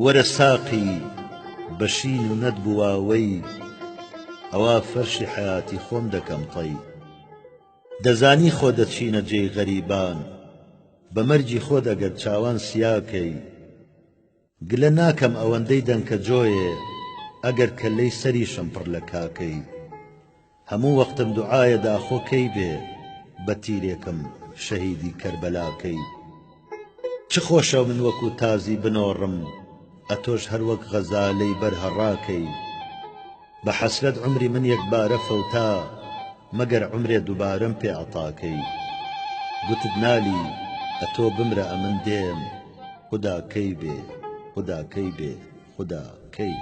وەرە ساقی بەشین و نەتبوواوەی ئەوا فەرشی حیاتی خۆم دەکەم تەی دەزانی خۆ دەچینە جێی غەریبان بە مەرجی خۆت ئەگەر چاوان سیاکەی گلە ناکەم ئەوەندەی دەنکە جۆیێ ئەگەر کەلەی سەریشم پڕ لە کاکەی هەموو وەختم دوعایە داخۆکەی بێ بە تیرێکم شەهیدی کەربەلاکەی چ خۆشە من وەکو تازی بنۆڕم ئەتۆش هەر وەک غەزالەی بەرهەڕاکەی بە حەسرەت عمری من یەکبارە فەوتا مەگەر عمرێ دووبارەم پێ عەتاکەی گوتت نالی ئەتۆ بمرە ئەمن دێم خودا کەی بێ خودا کەی بێ خودا کەی